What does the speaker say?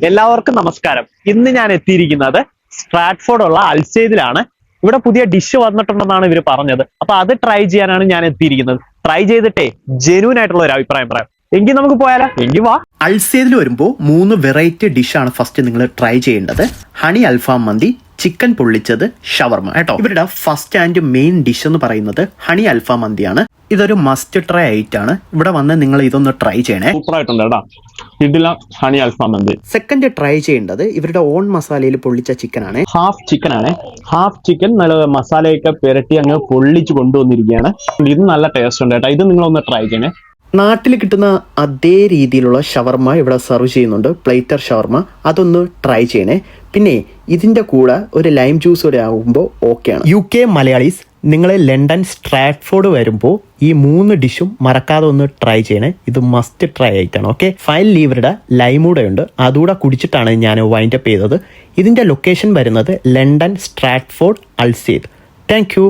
എല്ലാവർക്കും നമസ്കാരം. ഇന്ന് ഞാൻ എത്തിയിരിക്കുന്നത് സ്ട്രാറ്റ്ഫോർഡ് ഉള്ള അൽസേദിലാണ്. ഇവിടെ പുതിയ ഡിഷ് വന്നിട്ടുണ്ടെന്നാണ് ഇവർ പറഞ്ഞത്. അപ്പൊ അത് ട്രൈ ചെയ്യാനാണ് ഞാൻ എത്തിയിരിക്കുന്നത്. ട്രൈ ചെയ്തിട്ടേ ജെന്യൂൻ ആയിട്ടുള്ള ഒരു അഭിപ്രായം പറയാം. എങ്കിൽ നമുക്ക് പോയാലോ? എങ്കിൽ വാ. അൽസേദിൽ വരുമ്പോൾ 3 വെറൈറ്റി ഡിഷാണ് ഫസ്റ്റ് നിങ്ങൾ ട്രൈ ചെയ്യേണ്ടത്. ഹണി അൽഫാം മന്തി, ചിക്കൻ പൊള്ളിച്ചത്, ഷവർമ കേട്ടോ. ഇവരുടെ ഫസ്റ്റ് ആൻഡ് മെയിൻ ഡിഷ് എന്ന് പറയുന്നത് ഹണി അൽഫാം മന്തിയാണ്. ഇതൊരു മസ്റ്റ് ട്രൈ ഐറ്റം ആണ്. ഇവിടെ വന്ന് നിങ്ങൾ ഇതൊന്ന് ട്രൈ ചെയ്യണേ. സൂപ്പർ ആയിട്ടുണ്ട് കേട്ടോ. ഇതില ഹണി അൽഫാം മന്തി. സെക്കൻഡ് ട്രൈ ചെയ്യേണ്ടത് ഇവരുടെ ഓൺ മസാലയിൽ പൊള്ളിച്ച ചിക്കൻ ആണ്. ഹാഫ് ചിക്കൻ ആണ്. ഹാഫ് ചിക്കൻ നല്ല മസാലയൊക്കെ പുരട്ടി അങ്ങ് പൊള്ളിച്ച് കൊണ്ടുവന്നിരിക്കുകയാണ്. ഇത് നല്ല ടേസ്റ്റ് ഉണ്ട് കേട്ടോ. ഇത് നിങ്ങളൊന്ന് ട്രൈ ചെയ്യണേ. നാട്ടിൽ കിട്ടുന്ന അതേ രീതിയിലുള്ള ഷവർമ ഇവിടെ സെർവ് ചെയ്യുന്നുണ്ട്, പ്ലേറ്റർ ഷവർമ. അതൊന്ന് ട്രൈ ചെയ്യണേ. പിന്നെ ഇതിൻ്റെ കൂടെ ഒരു ലൈം ജ്യൂസ് കൂടെ ആകുമ്പോൾ ഓക്കെയാണ്. UK മലയാളീസ്, നിങ്ങൾ ലണ്ടൻ സ്ട്രാറ്റ്ഫോർഡ് വരുമ്പോൾ ഈ 3 ഡിഷും മറക്കാതെ ഒന്ന് ട്രൈ ചെയ്യണേ. ഇത് മസ്റ്റ് ട്രൈ ആയിട്ടാണ്. ഓക്കെ, ഫൈനലി ഇവരുടെ ലൈം കൂടെ ഉണ്ട്. അതുകൂടെ കുടിച്ചിട്ടാണ് ഞാൻ വൈൻഡ് അപ്പ് ചെയ്തത്. ഇതിൻ്റെ ലൊക്കേഷൻ വരുന്നത് ലണ്ടൻ സ്ട്രാറ്റ്ഫോർഡ് അൽസേദ്. Thank U.